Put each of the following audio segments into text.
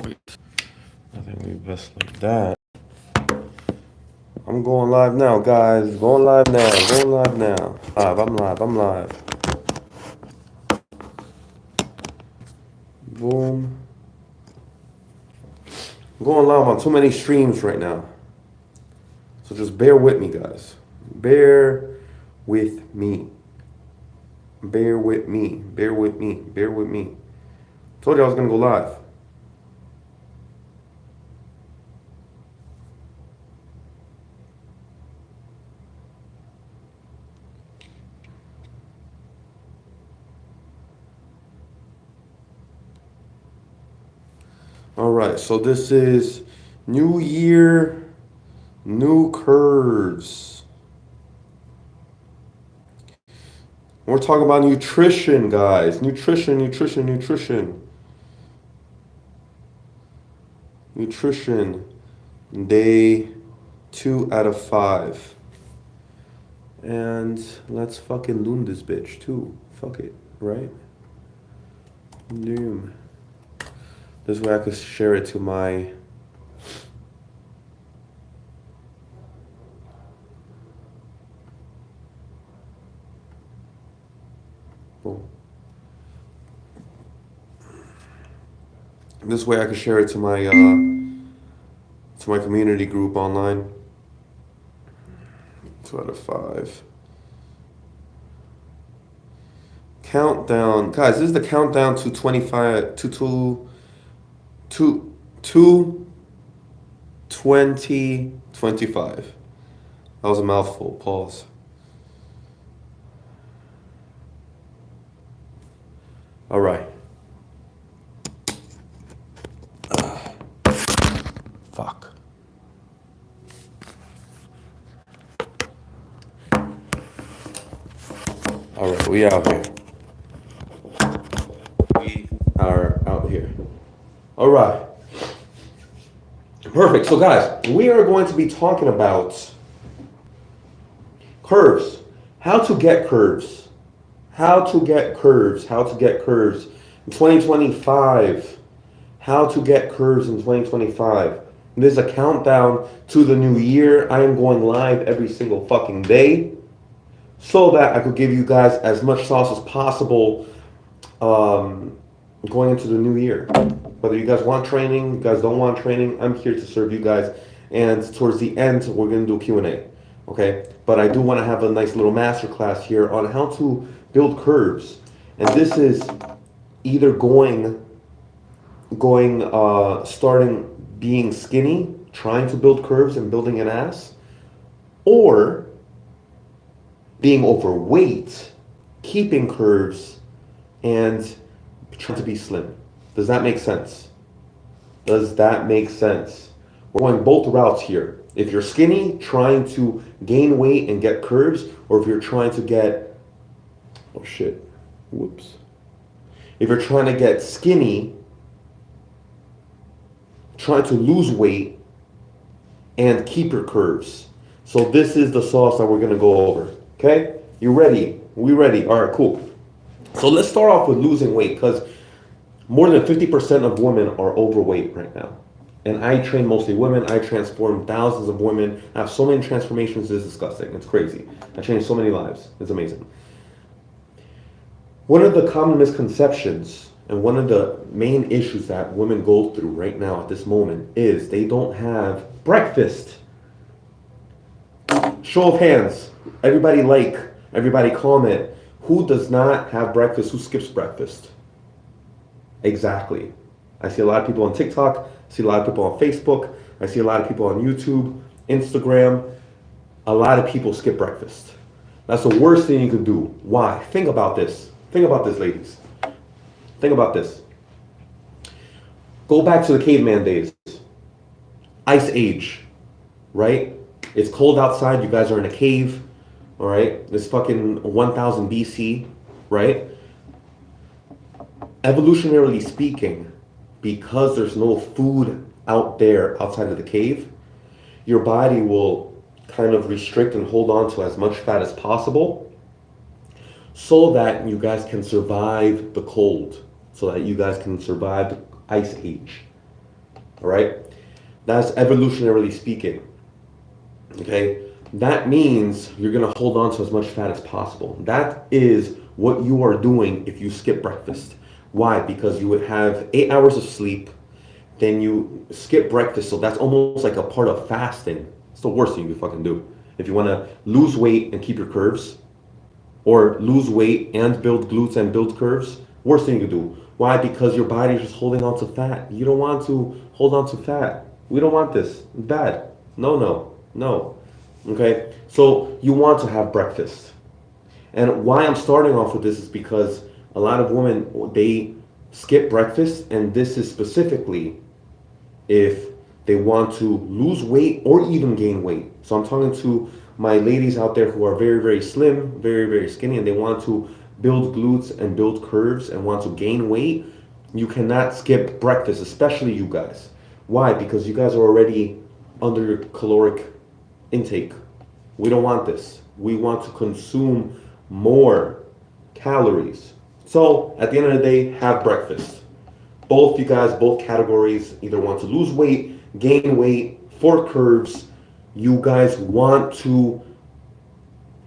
I think we best like that. I'm going live now, guys. Going live now. Going live now. Live. I'm live. I'm live. Boom. I'm going live on too many streams right now. So just bear with me, guys. Bear with me. Bear with me. Bear with me. Bear with me. Told you I was going to go live. All right. So this is New Year, New Curves. We're talking about nutrition, guys. Nutrition, nutrition, nutrition. Nutrition. Day 2 out of 5. And let's fucking loom this bitch too. Fuck it, right? Loom. This way I could share it to my boom. This way I could share it to my community group online. 2 out of 5. Countdown. Guys, this is the countdown to 25 to 2025. That was a mouthful. Pause. All right. Fuck. All right, we out here. We are out here. All right. Perfect. So, guys, we are going to be talking about curves. How to get curves. How to get curves. How to get curves in 2025. How to get curves in 2025. This is a countdown to the new year. I am going live every single fucking day so that I could give you guys as much sauce as possible going into the new year. Whether you guys want training, you guys don't want training, I'm here to serve you guys. And towards the end, we're going to do a Q&A. Okay? But I do want to have a nice little masterclass here on how to build curves. And this is either starting being skinny, trying to build curves and building an ass, or being overweight, keeping curves, and trying to be slim. Does that make sense? Does that make sense? We're going both routes here. If you're skinny, trying to gain weight and get curves, or if you're trying to get, oh shit, whoops. If you're trying to get skinny, trying to lose weight, and keep your curves. So this is the sauce that we're gonna go over, okay? You ready? We ready? All right, cool. So let's start off with losing weight, because more than 50% of women are overweight right now. And I train mostly women. I transform thousands of women. I have so many transformations, it's disgusting. It's crazy. I change so many lives. It's amazing. One of the common misconceptions and one of the main issues that women go through right now at this moment is they don't have breakfast. Show of hands. Everybody comment. Who does not have breakfast? Who skips breakfast? Exactly. I see a lot of people on TikTok. I see a lot of people on Facebook. I see a lot of people on YouTube, Instagram. A lot of people skip breakfast. That's the worst thing you can do. Why? Think about this. Think about this, ladies. Think about this. Go back to the caveman days. Ice Age, right? It's cold outside. You guys are in a cave, all right? It's fucking 1000 BC, right? Evolutionarily speaking, because there's no food out there outside of the cave, your body will kind of restrict and hold on to as much fat as possible so that you guys can survive the cold, so that you guys can survive the ice age. All right? That's evolutionarily speaking. Okay? That means you're going to hold on to as much fat as possible. That is what you are doing if you skip breakfast. Why? Because you would have 8 hours of sleep, then you skip breakfast. So that's almost like a part of fasting. It's the worst thing you can fucking do. If you want to lose weight and keep your curves, or lose weight and build glutes and build curves, worst thing you can do. Why? Because your body is just holding on to fat. You don't want to hold on to fat. We don't want this. It's bad. No, no, no. Okay? So you want to have breakfast. And why I'm starting off with this is because a lot of women, they skip breakfast, and this is specifically if they want to lose weight or even gain weight. So I'm talking to my ladies out there who are very, very slim, very, very skinny, and they want to build glutes and build curves and want to gain weight. You cannot skip breakfast, especially you guys. Why? Because you guys are already under your caloric intake. We don't want this. We want to consume more calories. So at the end of the day, have breakfast. Both you guys, both categories, either want to lose weight, gain weight, for curves, you guys want to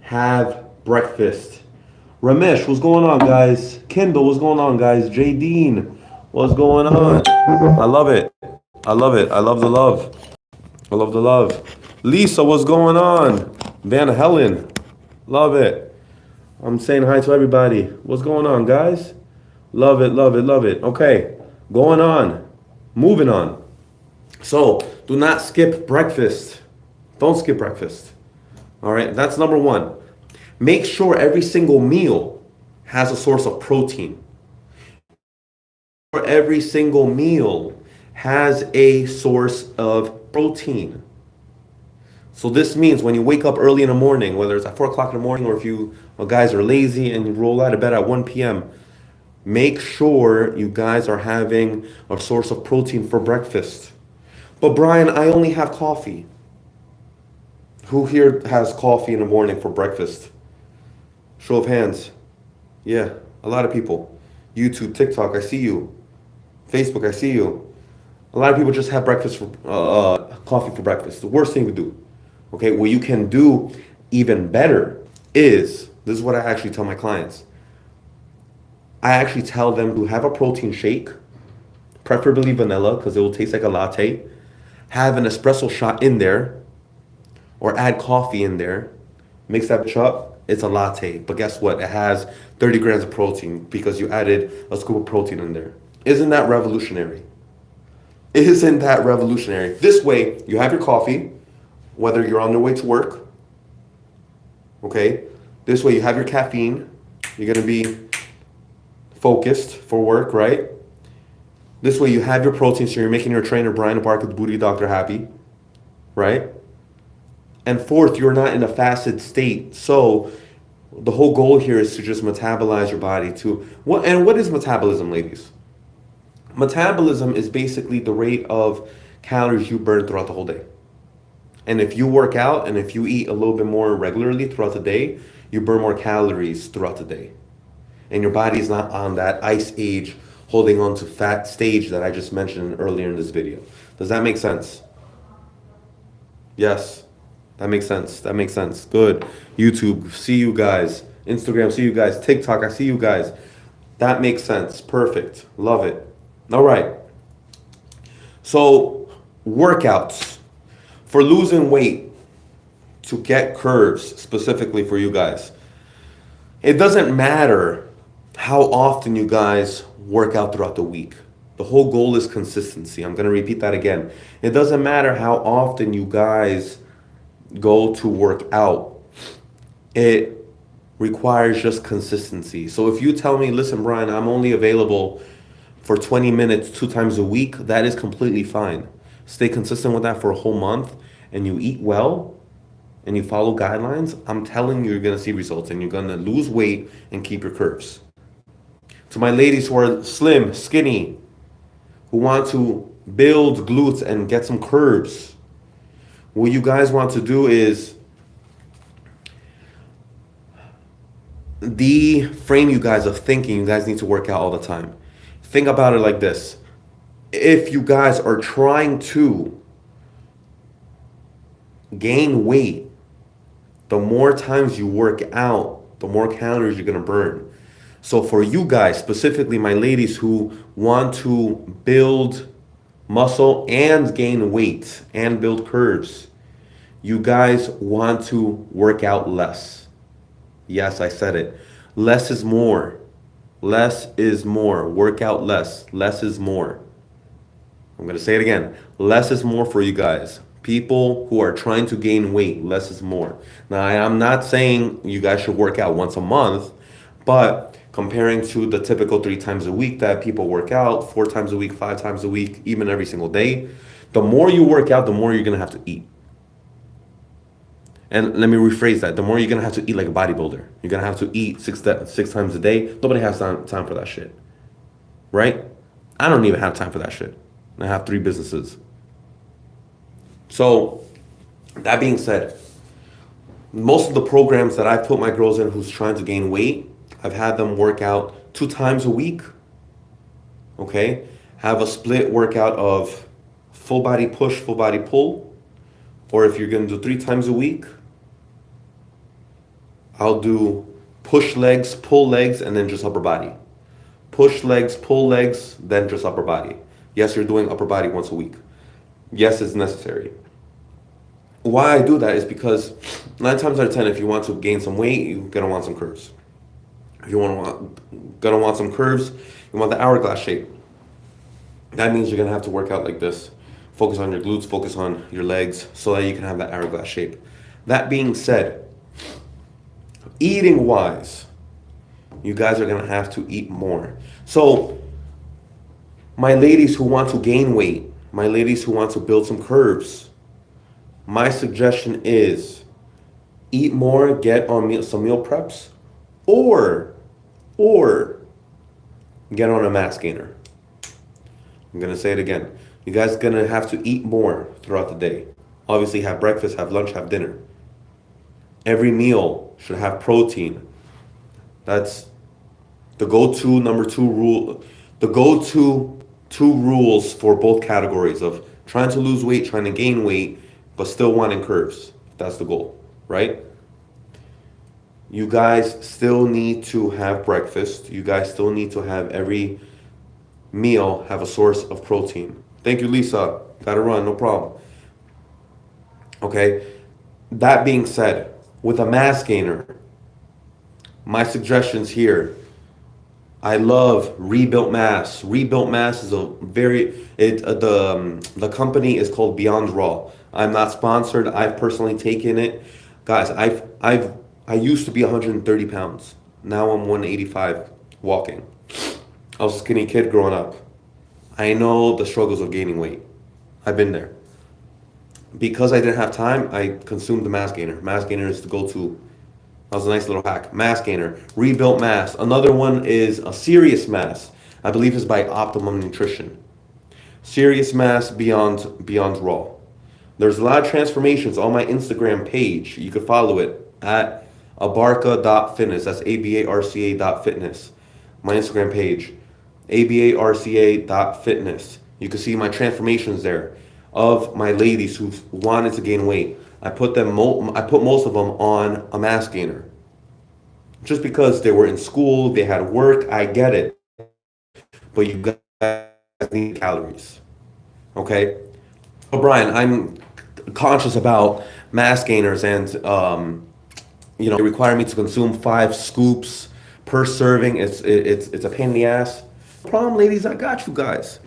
have breakfast. Ramesh, what's going on, guys? Kendall, what's going on, guys? J Dean, what's going on? I love it. I love it. I love the love. I love the love. Lisa, what's going on? Van Helen, love it. I'm saying hi to everybody. What's going on, guys? Love it, love it, love it. Okay, going on. Moving on. So, do not skip breakfast. Don't skip breakfast. All right, that's number one. Make sure every single meal has a source of protein. Every single meal has a source of protein. So this means when you wake up early in the morning, whether it's at 4 o'clock in the morning or if you guys are lazy and you roll out of bed at 1 p.m., make sure you guys are having a source of protein for breakfast. But Brian, I only have coffee. Who here has coffee in the morning for breakfast? Show of hands. Yeah, a lot of people. YouTube, TikTok, I see you. Facebook, I see you. A lot of people just have breakfast for coffee for breakfast. The worst thing to do. Okay, what you can do even better is, this is what I actually tell my clients. I actually tell them to have a protein shake, preferably vanilla because it will taste like a latte. Have an espresso shot in there, or add coffee in there. Mix that bitch up. It's a latte, but guess what? It has 30 grams of protein because you added a scoop of protein in there. Isn't that revolutionary? Isn't that revolutionary? This way, you have your coffee, whether you're on your way to work, okay? This way, you have your caffeine. You're gonna be focused for work, right? This way, you have your protein, so you're making your trainer, Brian Barker, the Booty Doctor, happy, right? And fourth, you're not in a fasted state. So the whole goal here is to just metabolize your body to what? And what is metabolism, ladies? Metabolism is basically the rate of calories you burn throughout the whole day. And if you work out and if you eat a little bit more regularly throughout the day, you burn more calories throughout the day. And your body is not on that ice age holding on to fat stage that I just mentioned earlier in this video. Does that make sense? Yes, that makes sense. That makes sense. Good. YouTube, see you guys. Instagram, see you guys. TikTok, I see you guys. That makes sense. Perfect. Love it. All right. So, workouts for losing weight to get curves specifically for you guys. It doesn't matter how often you guys work out throughout the week. The whole goal is consistency. I'm going to repeat that again. It doesn't matter how often you guys go to work out. It requires just consistency. So if you tell me, listen, Brian, I'm only available for 20 minutes 2 times a week, that is completely fine. Stay consistent with that for a whole month and you eat well and you follow guidelines, I'm telling you, you're going to see results and you're going to lose weight and keep your curves. To my ladies who are slim, skinny, who want to build glutes and get some curves, what you guys want to do is frame you guys of thinking you guys need to work out all the time. Think about it like this. if you guys are trying to gain weight, the more times you work out, the more calories you're gonna burn. So for you guys, specifically my ladies who want to build muscle and gain weight and build curves, you guys want to work out less. Yes, I said it. Less is more. Less is more. Work out less. Less is more. I'm going to say it again. Less is more for you guys. People who are trying to gain weight, less is more. Now, I'm not saying you guys should work out once a month, but comparing to the typical 3 times a week that people work out, 4 times a week, 5 times a week, even every single day, the more you work out, the more you're going to have to eat. And let me rephrase that. The more you're going to have to eat like a bodybuilder. You're going to have to eat six times a day. Nobody has time for that shit. Right? I don't even have time for that shit. I have 3 businesses. So, that being said, most of the programs that I've put my girls in who's trying to gain weight, I've had them work out 2 times a week. Okay? Have a split workout of full body push, full body pull. Or if you're going to do 3 times a week, I'll do push legs, pull legs, and then just upper body. Push legs, pull legs, then just upper body. Yes, you're doing upper body once a week. Yes, it's necessary. Why I do that is because 9 times out of 10, if you want to gain some weight, you're gonna want some curves. If you gonna want some curves, you want the hourglass shape. That means you're gonna have to work out like this. Focus on your glutes, focus on your legs, so that you can have that hourglass shape. That being said, eating wise, you guys are gonna have to eat more. So, my ladies who want to gain weight, my ladies who want to build some curves, my suggestion is eat more, get on some meal preps, or get on a mass gainer. I'm gonna say it again. You guys are gonna have to eat more throughout the day. Obviously, have breakfast, have lunch, have dinner. Every meal should have protein. That's the go-to number 2 rule. The go-to 2 rules for both categories of trying to lose weight, trying to gain weight, but still wanting curves. That's the goal, right? You guys still need to have breakfast. You guys still need to have every meal have a source of protein. Thank you, Lisa. Gotta run, no problem. Okay. That being said, with a mass gainer, my suggestions here, I love Rebuilt Mass. Rebuilt Mass is the company is called Beyond Raw. I'm not sponsored. I've personally taken it. Guys, I used to be 130 pounds. Now I'm 185 walking. I was a skinny kid growing up. I know the struggles of gaining weight. I've been there. Because I didn't have time, I consumed the Mass Gainer. Mass Gainer is the go-to. That was a nice little hack. Mass Gainer, Rebuilt Mass. Another one is a Serious Mass. I believe it's by Optimum Nutrition. Serious Mass Beyond Raw. There's a lot of transformations on my Instagram page. You can follow it at abarca.fitness. That's abarca.fitness. My Instagram page, abarca.fitness. You can see my transformations there of my ladies who wanted to gain weight. I put most of them on a mass gainer. Just because they were in school, they had work, I get it. But you guys need calories. Okay? So Brian, I'm conscious about mass gainers and they require me to consume 5 scoops per serving. It's a pain in the ass. Problem, ladies, I got you guys.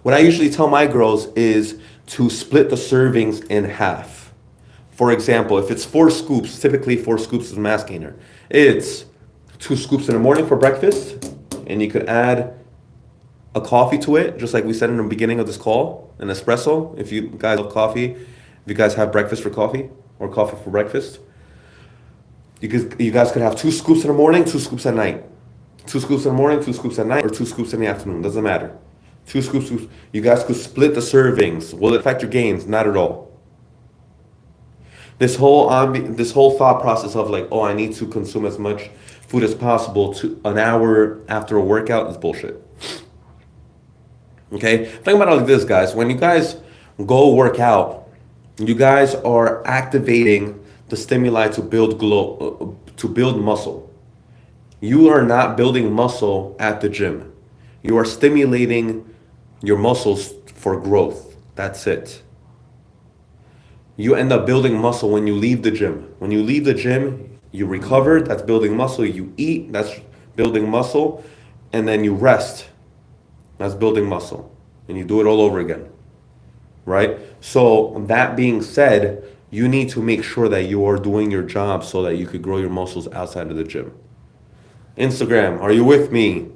What I usually tell my girls is to split the servings in half. For example, if it's 4 scoops, typically 4 scoops is a mass gainer. It's 2 scoops in the morning for breakfast, and you could add a coffee to it, just like we said in the beginning of this call, an espresso. If you guys love coffee, if you guys have breakfast for coffee or coffee for breakfast, you guys could have 2 scoops in the morning, 2 scoops at night. 2 scoops in the morning, 2 scoops at night, or 2 scoops in the afternoon. Doesn't matter. 2 scoops. You guys could split the servings. Will it affect your gains? Not at all. This whole thought process of like, oh, I need to consume as much food as possible to an hour after a workout is bullshit. Okay? Think about it like this, guys. When you guys go work out, you guys are activating the stimuli to to build muscle. You are not building muscle at the gym. You are stimulating your muscles for growth. That's it. You end up building muscle when you leave the gym. When you leave the gym, you recover, that's building muscle. You eat, that's building muscle. And then you rest, that's building muscle. And you do it all over again. Right? So that being said, you need to make sure that you are doing your job so that you could grow your muscles outside of the gym. Instagram, are you with me?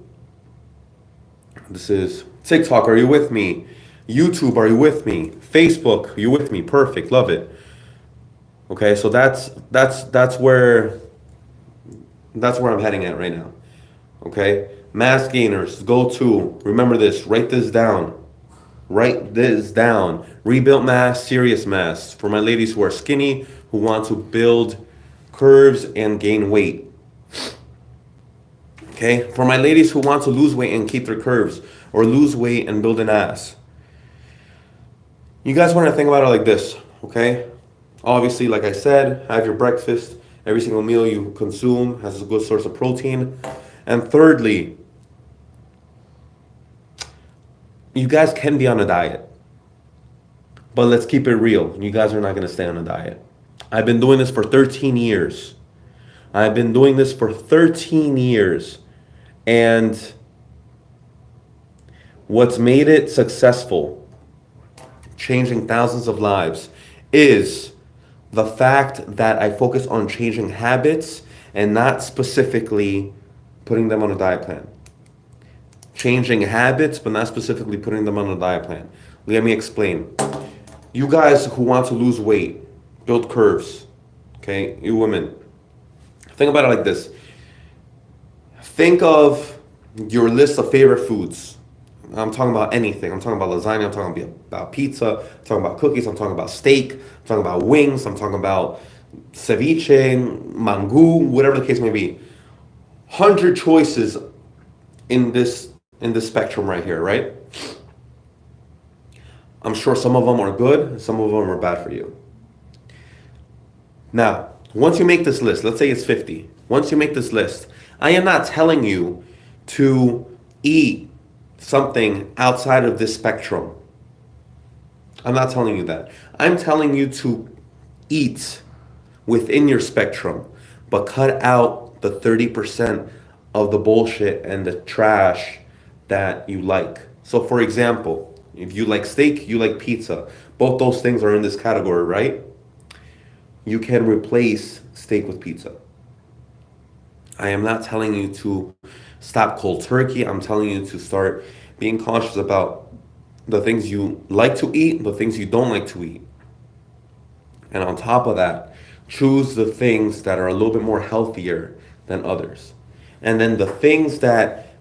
This is TikTok, are you with me? YouTube, are you with me? Facebook, are you with me? Perfect, love it. Okay, so that's where I'm heading at right now. Okay, mass gainers, go to. Remember this. Write this down. Write this down. Rebuilt mass, serious mass. For my ladies who are skinny, who want to build curves and gain weight. Okay, for my ladies who want to lose weight and keep their curves, or lose weight and build an ass. You guys want to think about it like this, okay? Obviously, like I said, have your breakfast. Every single meal you consume has a good source of protein. And thirdly, you guys can be on a diet. But let's keep it real. You guys are not going to stay on a diet. I've been doing this for 13 years. And what's made it successful, changing thousands of lives, is the fact that I focus on changing habits and not specifically putting them on a diet plan. Changing habits, but not specifically putting them on a diet plan. Let me explain. You guys who want to lose weight, build curves, okay? You women, think about it like this. Think of your list of favorite foods. I'm talking about anything. I'm talking about lasagna. I'm talking about pizza. I'm talking about cookies. I'm talking about steak. I'm talking about wings. I'm talking about ceviche, mango, whatever the case may be. 100 choices in this spectrum right here, right? I'm sure some of them are good, some of them are bad for you. Now, once you make this list, let's say it's 50. Once you make this list, I am not telling you to eat something outside of this spectrum. I'm not telling you that. I'm telling you to eat within your spectrum, but cut out the 30% of the bullshit and the trash that you like. So for example, if you like steak, you like pizza. Both those things are in this category, right? You can replace steak with pizza. I am not telling you to stop cold turkey. I'm telling you to start being conscious about the things you like to eat, the things you don't like to eat. And on top of that, choose the things that are a little bit more healthier than others. And then the things that,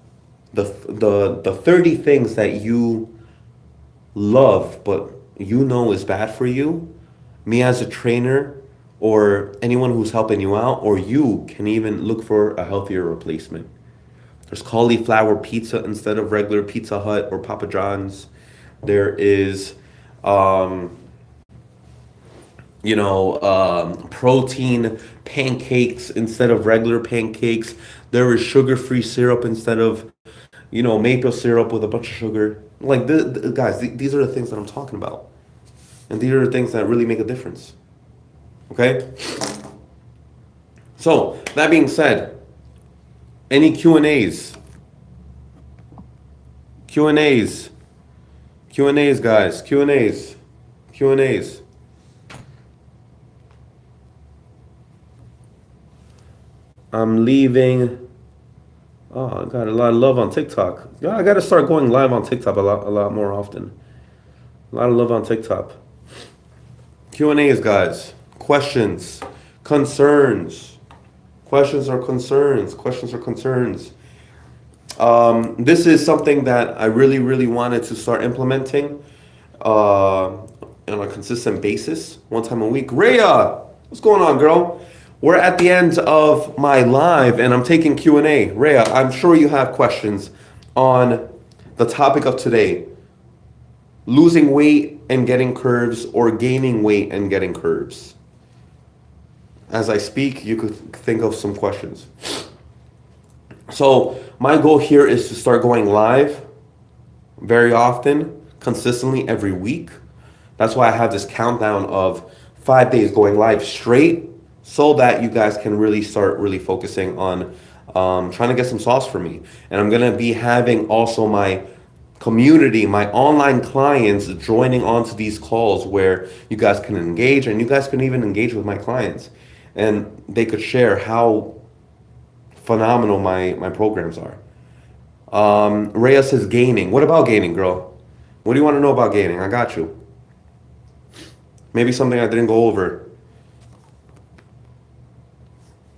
the 30 things that you love, but you know is bad for you, me as a trainer or anyone who's helping you out, or you can even look for a healthier replacement. There's cauliflower pizza instead of regular Pizza Hut or Papa John's. There is, protein pancakes instead of regular pancakes. There is sugar-free syrup instead of, maple syrup with a bunch of sugar. Like, guys, these are the things that I'm talking about. And these are the things that really make a difference. Okay? So, that being said, any Q&As? Q&As, guys. Q&As. I'm leaving. Oh, I got a lot of love on TikTok. Yeah, I got to start going live on TikTok a lot more often. A lot of love on TikTok. Q&As, guys. Questions, concerns. Questions or concerns. This is something that I really, really wanted to start implementing on a consistent basis, one time a week. Rhea, what's going on, girl? We're at the end of my live, and I'm taking Q&A. Rhea, I'm sure you have questions on the topic of today. losing weight and getting curves, or gaining weight and getting curves? As I speak, you could think of some questions. So my goal here is to start going live very often, consistently every week. That's why I have this countdown of 5 days going live straight, so that you guys can really start really focusing on trying to get some sauce for me. And I'm gonna be having also my community, my online clients joining onto these calls where you guys can engage, and you guys can even engage with my clients, and they could share how phenomenal my programs are. Rhea says gaining. What about gaining, girl? What do you want to know about gaining? I got you. Maybe something I didn't go over.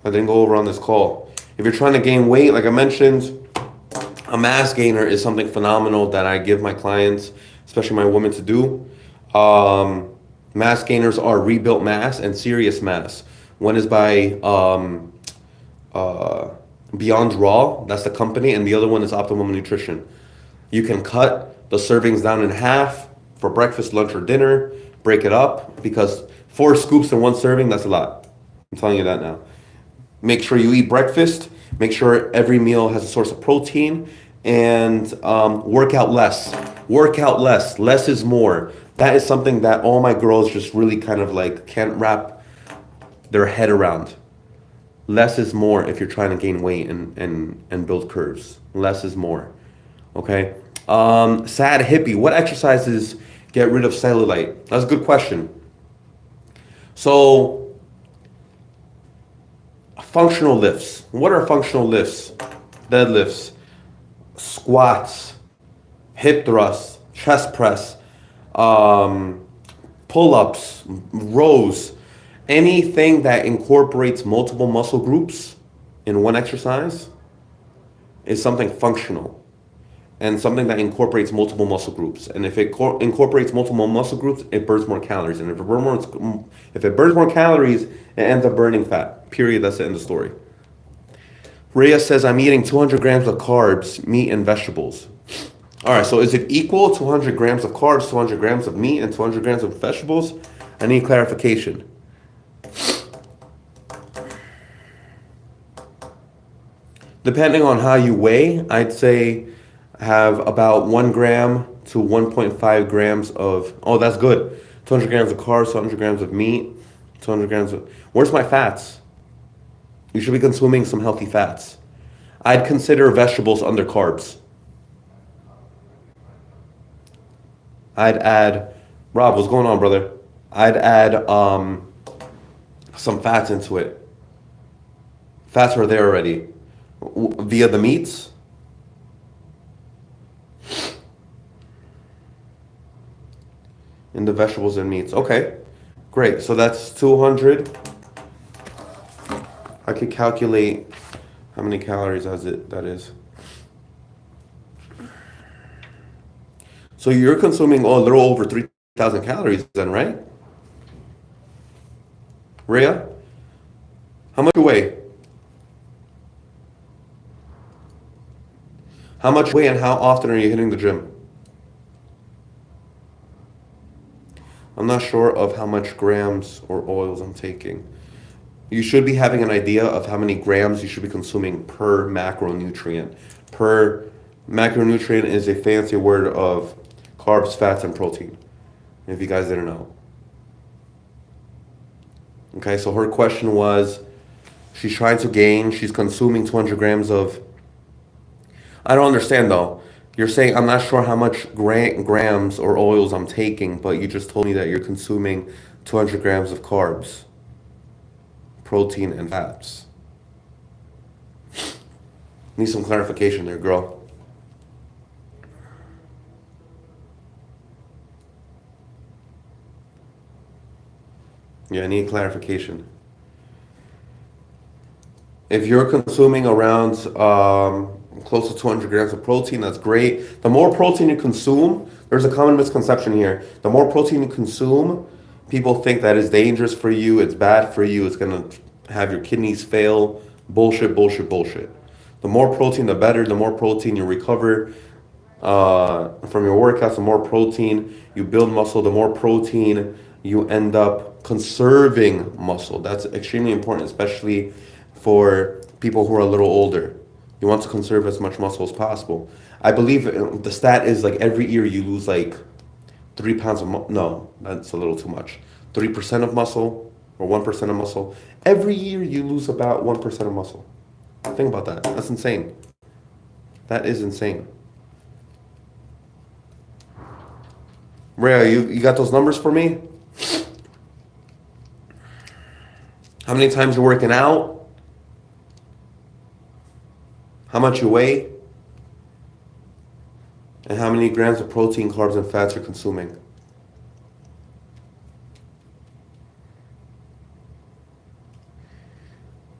I didn't go over on this call. If you're trying to gain weight, like I mentioned, a mass gainer is something phenomenal that I give my clients, especially my women, to do. Mass gainers are Rebuilt Mass and Serious Mass. One is by Beyond Raw, that's the company, and the other one is Optimum Nutrition. You can cut the servings down in half for breakfast, lunch, or dinner. Break it up, because 4 scoops in 1 serving, that's a lot. I'm telling you that now. Make sure you eat breakfast. Make sure every meal has a source of protein, and work out less. Work out less. Less is more. That is something that all my girls just really kind of like can't wrap their head around. Less is more if you're trying to gain weight and build curves. Less is more. Okay? Sad hippie, what exercises get rid of cellulite? That's a good question. So, functional lifts. What are functional lifts? Deadlifts, squats, hip thrusts, chest press, pull-ups, rows. Anything that incorporates multiple muscle groups in one exercise is something functional, and something that incorporates multiple muscle groups. And if it incorporates multiple muscle groups, it burns more calories. And if it burns more calories, it ends up burning fat. Period. That's the end of the story. Rhea says, I'm eating 200 grams of carbs, meat, and vegetables. All right, so is it equal 200 grams of carbs, 200 grams of meat, and 200 grams of vegetables? I need clarification. Depending on how you weigh, I'd say have about 1 gram to 1.5 grams of, oh, that's good. 200 grams of carbs, 200 grams of meat, 200 grams of, where's my fats? You should be consuming some healthy fats. I'd consider vegetables under carbs. I'd add, Rob, what's going on, brother? I'd add some fats into it. Fats are there already. Via the meats. In the vegetables and meats. Okay, great. So that's 200. I could calculate how many calories that is. So you're consuming a little over 3,000 calories then, right? Rhea? How much you weigh? How much weight and how often are you hitting the gym? I'm not sure of how much grams or oils I'm taking. You should be having an idea of how many grams you should be consuming per macronutrient. Per macronutrient is a fancy word of carbs, fats, and protein, if you guys didn't know. Okay, so her question was, she's trying to gain, she's consuming 200 grams of, I don't understand though. You're saying, I'm not sure how much grams or oils I'm taking, but you just told me that you're consuming 200 grams of carbs, protein, and fats. Need some clarification there, girl. Yeah, I need clarification. If you're consuming around close to 200 grams of protein, that's great. The more protein you consume, there's a common misconception here. The more protein you consume, people think that is dangerous for you, it's bad for you, it's going to have your kidneys fail. Bullshit, bullshit, bullshit. The more protein, the better. The more protein you recover, from your workouts, the more protein you build muscle, the more protein you end up conserving muscle. That's extremely important, especially for people who are a little older. You want to conserve as much muscle as possible. I believe the stat is like every year you lose like 3 pounds of no, that's a little too much. 3% of muscle or 1% of muscle. Every year you lose about 1% of muscle. Think about that. That's insane. That is insane. Rhea, you got those numbers for me? How many times you're working out? How much you weigh? And how many grams of protein, carbs, and fats you're consuming?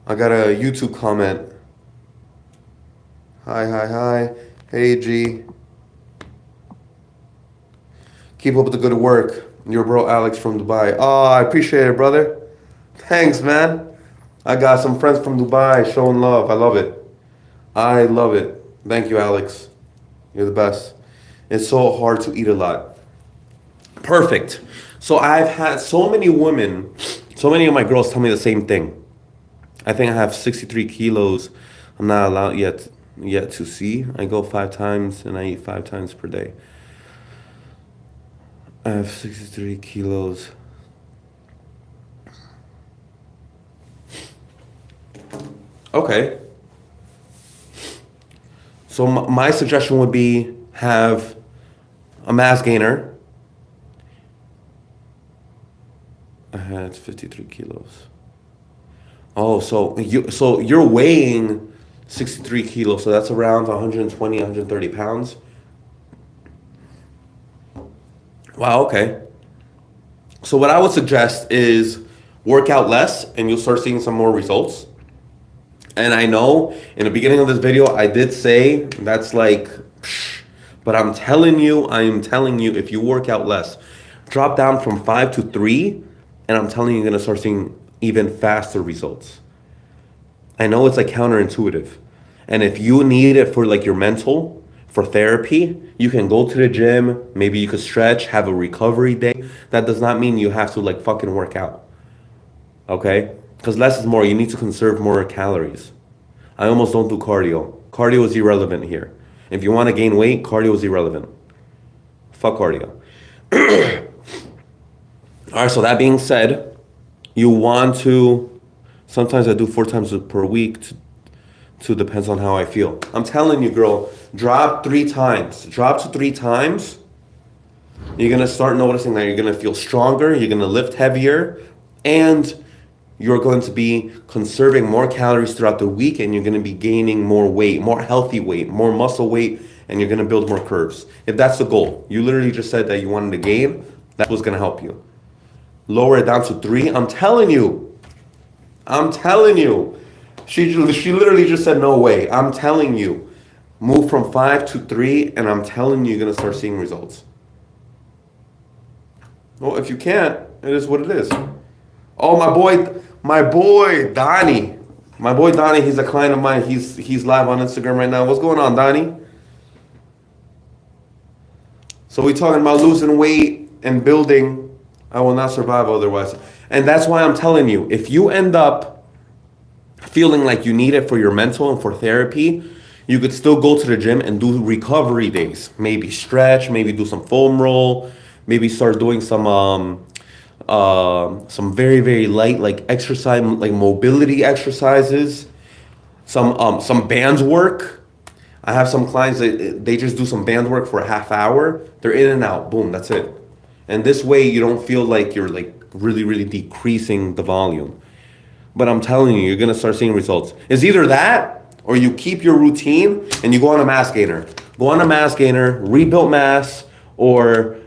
I got a YouTube comment. Hi. Hey, G. Keep up with the good work. Your bro Alex from Dubai. Oh, I appreciate it, brother. Thanks, man. I got some friends from Dubai showing love. I love it. I love it. Thank you, Alex. You're the best. It's so hard to eat a lot. Perfect. So I've had so many women, so many of my girls tell me the same thing. I think I have 63 kilos. I'm not allowed yet to see. I go 5 times and I eat 5 times per day. I have 63 kilos. Okay. So my suggestion would be have a mass gainer. I had 53 kilos. Oh, so you're weighing 63 kilos, so that's around 120, 130 pounds. Wow, okay. So what I would suggest is work out less and you'll start seeing some more results. And I know in the beginning of this video, I did say that's like, but I am telling you, if you work out less, drop down from 5 to 3, and I'm telling you, you're gonna start seeing even faster results. I know it's like counterintuitive. And if you need it for like your mental, for therapy, you can go to the gym, maybe you could stretch, have a recovery day. That does not mean you have to like fucking work out. Okay? Because less is more. You need to conserve more calories. I almost don't do cardio. Cardio is irrelevant here. If you want to gain weight, cardio is irrelevant. Fuck cardio. All right, so that being said, you want to, sometimes I do 4 times per week to depends on how I feel. I'm telling you, girl, drop 3 times. Drop to 3 times. You're going to start noticing that you're going to feel stronger, you're going to lift heavier, and you're going to be conserving more calories throughout the week, and you're going to be gaining more weight, more healthy weight, more muscle weight, and you're going to build more curves. If that's the goal, you literally just said that you wanted to gain, that's what's going to help you. Lower it down to 3. I'm telling you. She literally just said no way. I'm telling you. Move from 5 to 3, and I'm telling you, you're going to start seeing results. Well, if you can't, it is what it is. Oh, my boy Donnie. My boy Donnie, he's a client of mine. He's live on Instagram right now. What's going on, Donnie? So we talking about losing weight and building. I will not survive otherwise. And that's why I'm telling you, if you end up feeling like you need it for your mental and for therapy, you could still go to the gym and do recovery days. Maybe stretch, maybe do some foam roll, maybe start doing some very, very light like exercise, like mobility exercises, some band work. I have some clients that they just do some band work for a half hour. They're in and out, boom, that's it. And this way you don't feel like you're like really, really decreasing the volume. But I'm telling you, you're gonna start seeing results. It's either that or you keep your routine and you go on a mass gainer. Go on a mass gainer, rebuild mass, or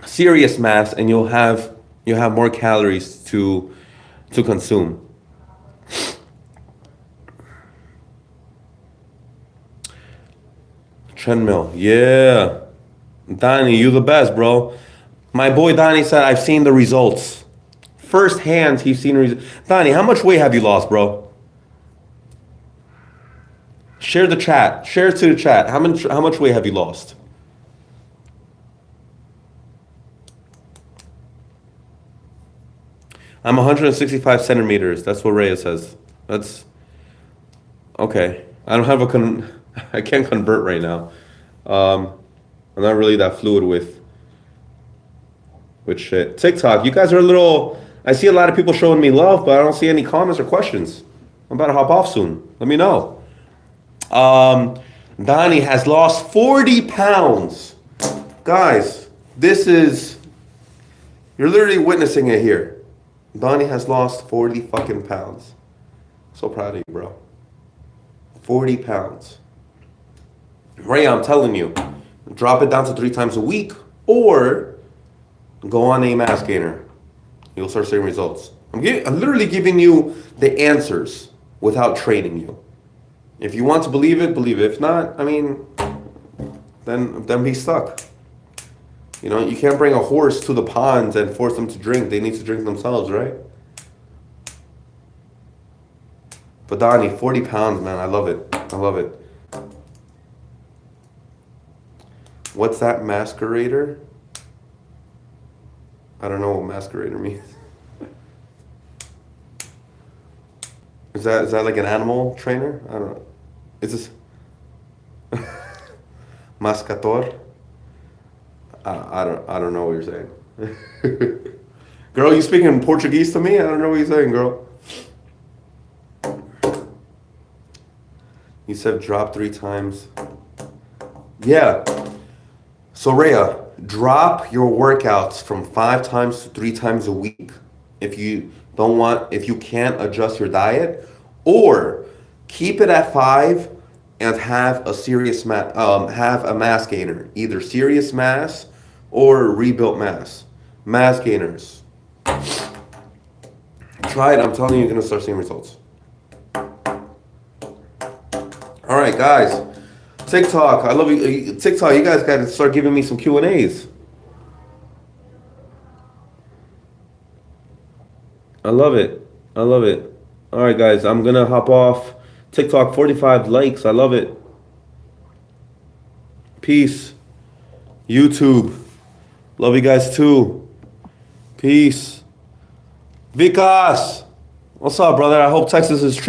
serious mass, and you'll have more calories to consume. Treadmill, yeah. Donnie, you the best, bro. My boy Donnie said, I've seen the results. Firsthand, he's seen results. Donnie, how much weight have you lost, bro? Share the chat. Share it to the chat. How much weight have you lost? I'm 165 centimeters. That's what Rhea says. That's okay. I don't have I can't convert right now. I'm not really that fluid with shit. TikTok, you guys are a little. I see a lot of people showing me love, but I don't see any comments or questions. I'm about to hop off soon. Let me know. Donnie has lost 40 pounds. Guys, you're literally witnessing it here. Donnie has lost 40 fucking pounds. So proud of you, bro. 40 pounds. Ray, I'm telling you, drop it down to 3 times a week or go on a mass gainer. You'll start seeing results. I'm literally giving you the answers without training you. If you want to believe it, believe it. If not, I mean, then be stuck. You know, you can't bring a horse to the ponds and force them to drink. They need to drink themselves, right? But Donnie, 40 pounds, man. I love it. I love it. What's that, masquerader? I don't know what masquerader means. Is that like an animal trainer? I don't know. Is this mascator? I don't know what you're saying. Girl, you speaking Portuguese to me? I don't know what you're saying, girl. You said drop 3 times. Yeah. So Rhea, drop your workouts from 5 times to 3 times a week if you can't adjust your diet, or keep it at 5 and have a mass gainer, either serious mass or rebuilt mass. Mass gainers. Try it. I'm telling you, you're gonna start seeing results. All right, guys. TikTok, I love you. TikTok, you guys got to start giving me some Q&As. I love it. I love it. All right, guys, I'm going to hop off. TikTok, 45 likes. I love it. Peace. YouTube. Love you guys too. Peace. Vikas. What's up, brother? I hope Texas is